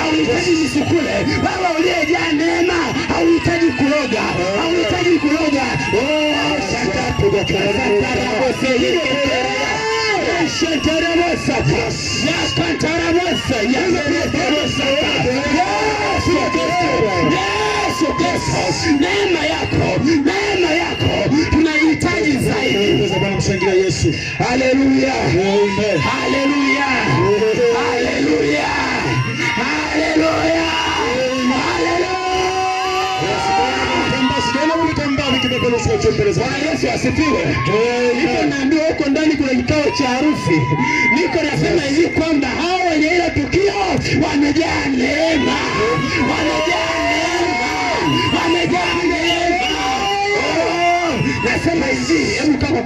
hauhitaji misukule. Wewe uliyejaa neema hauhitaji kuroga, hauhitaji kuroga. Shatapuga karatarabosa Shantarabosa Yakantarabosa Yakantarabosa. Yesu Kristo, neema yako tunahitaji zaidi. Mshangilia Yesu. Haleluya, haleluya, haleluya, haleluya, haleluya. Yesu asifiwe. Niko naambiwa huko ndani kuna kikao cha harusi. Niko nasema hivi kwamba hao wenye ile tukio wamejaa neema, wamejaa neema, wamejaa neema. Nasema hivi, hebu kama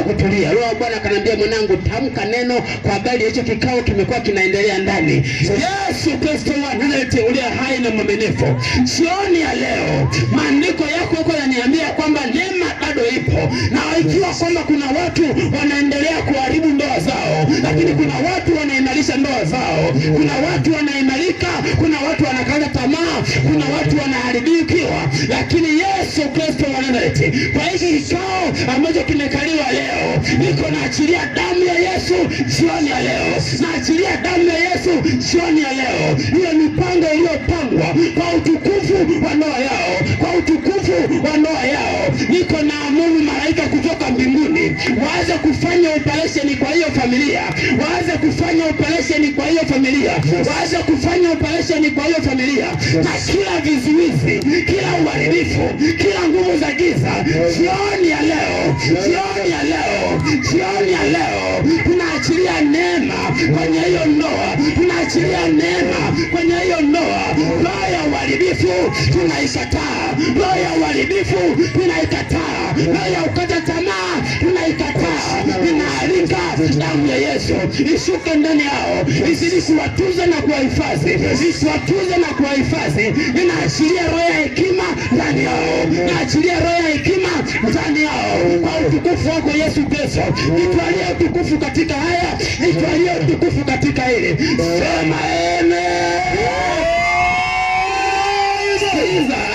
kutulia. Roho Bwana akaniambia, mwanangu, tamka neno kwa habari ya hicho kikao kimekuwa kinaendelea ndani. Yesu Kristo wa Nazareti uliye hai na mwaminifu, jioni ya leo maandiko yako huko yananiambia kwamba neema bado ipo, na ikiwa kwamba kuna watu wanaendelea kuharibu ndoa zao, lakini kuna watu wanaimarisha ndoa zao, kuna watu wanaimarika, kuna watu wanakata tamaa, kuna watu wanaharibikiwa, lakini Yesu Kristo wa Nazareti kwa hiki kikao ambacho kimekaliwa leo, niko naachilia damu ya Yesu jioni ya leo, naachilia damu ya Yesu jioni ya leo. Hiyo mipango iliyopangwa kwa utukufu wa ndoa yao, kwa utukufu wa ndoa yao, niko naamuru malaika kutoka mbinguni waanze kufanya operation kwa hiyo familia, waanze kufanya operation kwa hiyo familia, waanze kufanya operation kwa hiyo familia, na kila vizuizi, kila uharibifu, kila nguvu za giza jioni ya leo, jioni ya leo, jioni ya leo tunaachilia neema kwenye hiyo ndoa, tunaachilia neema kwenye hiyo ndoa. Roho ya uharibifu tunaikataa, roho ya uharibifu tunaikataa, roho ya ukata tamaa tunaikataa. Ninaalika damu ya Yesu ishuke ndani yao, izidi kuwatuza na kuwahifadhi, isiwatuze na kuwahifadhi. Ninaachilia roho ya hekima ndani yao, naachilia roho ya hekima ndani yao kwa utukufu wako Yesu Kristo. Nitwalie utukufu katika haya, nitwalie utukufu katika hili. Sema amen.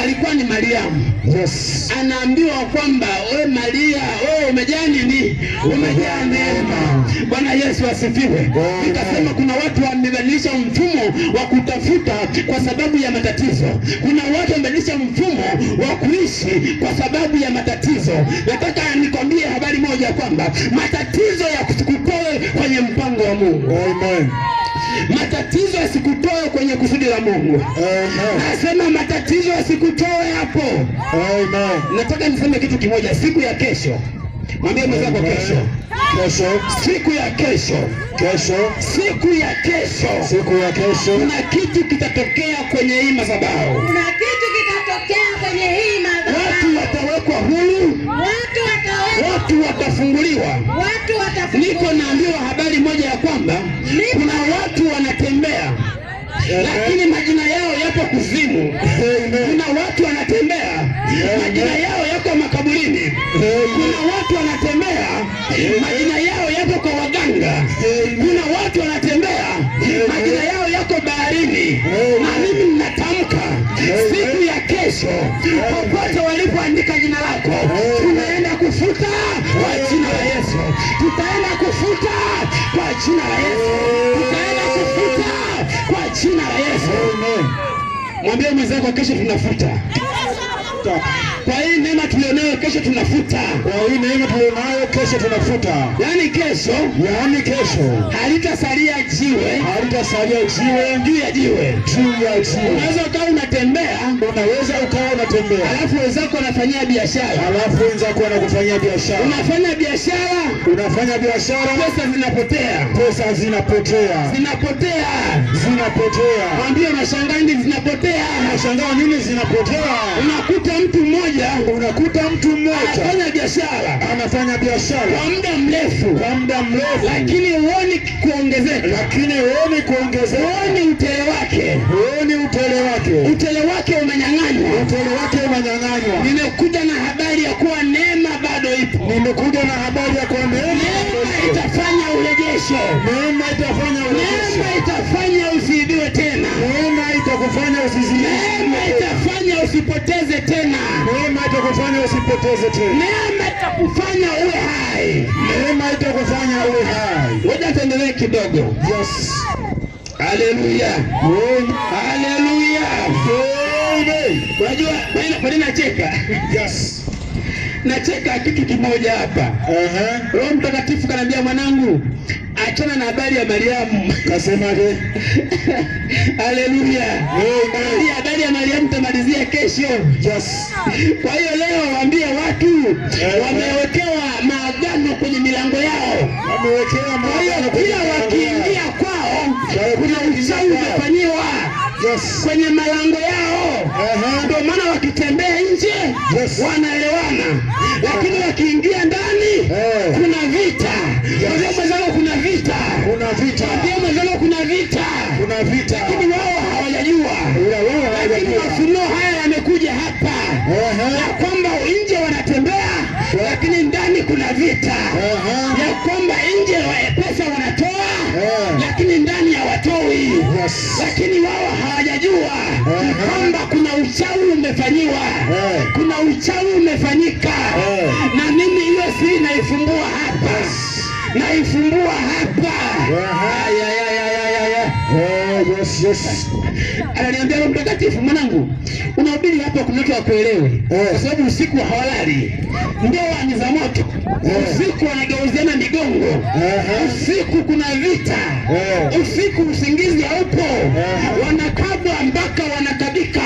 Alikuwa ni Mariamu. Yes. Anaambiwa kwamba wewe Maria, wewe umejaa nini? Umejaa neema. Bwana Yesu asifiwe. Nikasema kuna watu wamebadilisha mfumo wa kutafuta kwa sababu ya matatizo. Kuna watu wamebadilisha mfumo wa kuishi kwa sababu ya matatizo. Nataka nikwambie habari moja kwamba matatizo yasikutoe kwenye mpango wa Mungu. Amen. Matatizo yasikutoe kwenye kusudi la Mungu. Amen. Nasema matatizo yasikutoe hapo. Amen. Nataka niseme kitu kimoja, siku ya kesho. Mwambie mwenzako kesho. Kesho. Siku ya kesho. Kesho. Siku ya kesho. Siku ya kesho. Kuna kitu kitatokea kwenye hii madhabahu. Kuna kitu kitatokea kwenye hii madhabahu. Watu watawekwa huru. Watu watafunguliwa. Niko naambiwa habari moja ya kwamba kuna watu wanatembea lakini majina yao yapo kuzimu. Kuna watu wanatembea majina yao yako makaburini. Kuna watu wanatembea majina yao yako kwa waganga. Kuna watu wanatembea majina yao yako baharini. Na mimi ninatamka siku ya kesho, popote walipoandika jina lako, tunaenda kufuta kwa jina la Yesu. Tutaenda kufuta kwa jina la Yesu. Tutaenda kufuta kwa jina la Yesu. Mwambie mwenzako kesho tunafuta. Kwa hii neema tulionayo kesho tunafuta. Kwa hii neema tulionayo kesho tunafuta. Yaani kesho halitasalia jiwe. Halitasalia jiwe juu ya jiwe. Juu ya jiwe. Unaweza ukawa unatembea. Alafu wenzako wanafanyia biashara. wanakufanyia biashara. Unafanya biashara. Pesa zinapotea. Mwambie unashangaa nini zinapotea? Unashangaa nini zinapotea? Unakuta mtu mmoja anafanya biashara kwa muda mrefu, lakini huoni kuongezeka, huoni utele wake umenyang'anywa. Nimekuja na habari ya kuwa neema bado ipo. Neema itafanya urejesho. Neema itafanya positive. Neema itakufanya uwe hai. Neema itakufanya uwe hai. Ngoja tuendelee kidogo. Yes. Haleluya. Haleluya. Unajua kwa nini nacheka? Yes. Nacheka kitu kimoja hapa. Roho Mtakatifu kanambia, mwanangu, achana na habari ya Mariamu. Kasemaje? Haleluya. Habari ya Mariamu tamalizia kesho. Yes. Kwa hiyo leo waambie watu wamewekewa maagano kwenye milango yao. Wamewekewa maagano. Kwa hiyo kila wakiingia kwao kuna uchawi umefanyiwa. Yes. Kwenye malango yao. Ndio maana wakitembea nje wanaelewana, lakini wakiingia ndani kuna vita. Ndio mwenzao kuna vita. Kuna vita. Ndio mwenzao kuna vita. Kuna vita. Lakini wao hawajajua. Lakini mafunuo haya yamekuja hapa. Ya kwamba nje wanatembea lakini ndani kuna vita. Ya kwamba nje pesa wanatoa lakini ndani hawatoi. Lakini wao hawajajua kwamba kuna uchawi umefanyiwa. Kuna uchawi umefanyika. Na mimi hiyo siri naifumbua hapa. Naifumbua hapa. Yes. Ananiambia Roho Mtakatifu, mwanangu, unahubiri hapa kuna watu wakuelewe. Kwa sababu usiku hawalali. Ndoa ni za moto. Usiku wanageuziana migongo. Usiku kuna vita. Usiku usingizi haupo. Wanakabwa mpaka wanakabika.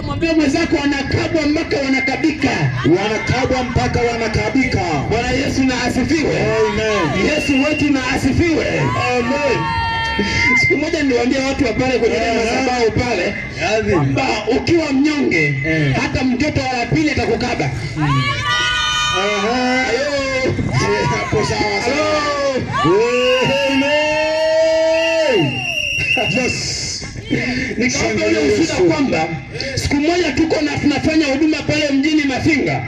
Mwambie mwenzako, wanakabwa mpaka wanakabika. Wanakabwa mpaka wanakabika. Bwana Yesu na asifiwe. Amen. Yesu wetu na asifiwe. Amen. Siku moja niliwaambia watu wa pale kwenye madhabahu pale kwamba ukiwa mnyonge hata mtoto wa pili atakukaba. Hapo sawa sawa. Yes. Nikaomba ule ushuhuda kwamba siku moja tuko na tunafanya huduma pale mjini Mafinga.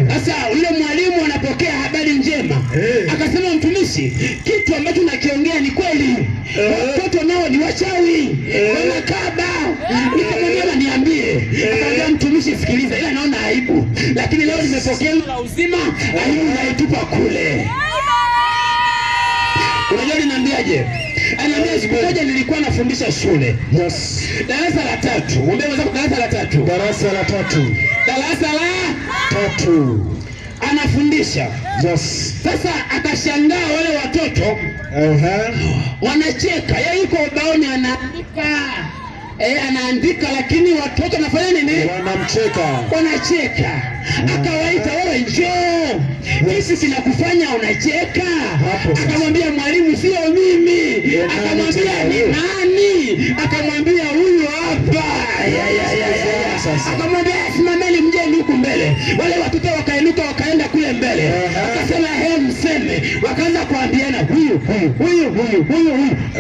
Sasa yule mwalimu anapokea habari njema. Akasema, mtumishi, kitu ambacho nakiongea ni kweli. Watoto nao ni wachawi. Wanakaba. Nikamwambia niambie. Akamwambia, mtumishi, sikiliza, ila naona aibu. Lakini leo nimepokea la uzima, aibu naitupa kule. Unajua niambiaje? Ananiambia siku moja nilikuwa nafundisha shule. Yes. Darasa la 3. Mwambie mwenzako darasa la 3. Darasa la 3. Darasa la 3. Anafundisha. Yes. Sasa akashangaa wale watoto wanacheka. Yeye yuko ubaoni anaandika. Anaandika lakini watoto wanafanya nini? Wanamcheka. Wanacheka. Akawaita, wewe njoo. Hisi kinakufanya unacheka? Akamwambia, mwalimu, sio mimi. Akamwambia, ni nani? Akamwambia, huyu hapa. Akamwambia, simameni mjeni huku mbele. Wale watoto wakainuka wakaenda kule mbele. Akasema, mseme. Wakaanza kuambiana, huyu.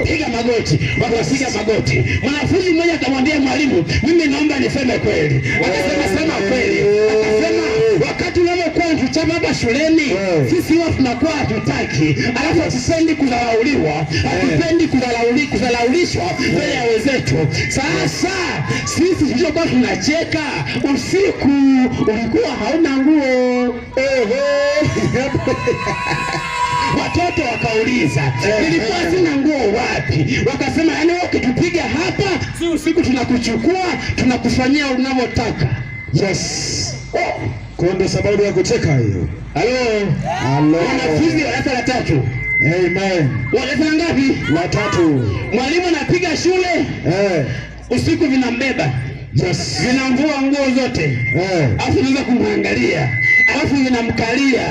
Piga magoti. Wakapiga magoti. Mwanafunzi mmoja akamwambia mwalimu, mimi naomba niseme kweli. Akasema, sema kweli. Akasema, wakati unapokuwa tuchama hapa shuleni, sisi huwa tunakuwa hatutaki. Alafu hatupendi kudharauliwa. Hatupendi kudharaulishwa mbele ya wenzetu. Sasa sisi tulikuwa tunacheka. Usiku ulikuwa hauna nguo. Watoto wakauliza, nilikuwa sina nguo wapi? Wakasema, yaani wewe ukitupiga hapa, si usiku tunakuchukua, tunakufanyia unavyotaka. Yes. Kwa ndio sababu ya kucheka hiyo. Halo. Wanafunzi wa darasa la 3. Amen. Darasa ngapi? La 3. Mwalimu anapiga shule. Usiku vinambeba. Yes. Vinamvua nguo zote. Alafu unaweza kumwangalia. Alafu vinamkalia.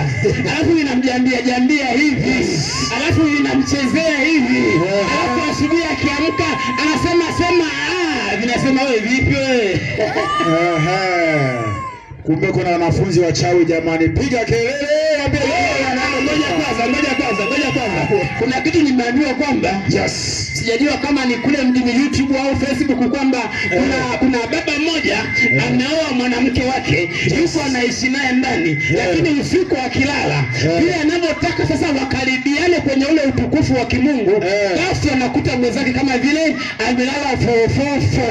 Alafu vinamjambia hivi. Alafu vinamchezea hivi. Alafu asubuhi akiamka anasema vinasema, wewe vipi wewe? Kumbe kuna wanafunzi wachawi jamani. Piga kelele. Ngoja kwanza. Kuna kitu nimeambiwa kwamba sijajua kama ni kule mjini YouTube au Facebook kwamba kuna baba mmoja ameoa mwanamke wake, yuko anaishi naye ndani, lakini usiku akilala vile anavyotaka sasa wakaribiane kwenye ule utukufu wa kimungu, basi anakuta mwenzake kama vile amelala fofofo.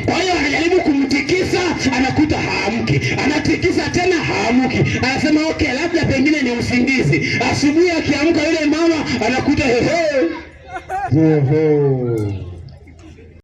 Kwa hiyo anajaribu kumtikisa, anakuta haamki, anatikisa tena haamki, anasema okay, labda pengine ni usingizi. Asubuhi akiamka yule mama anakuta hehe.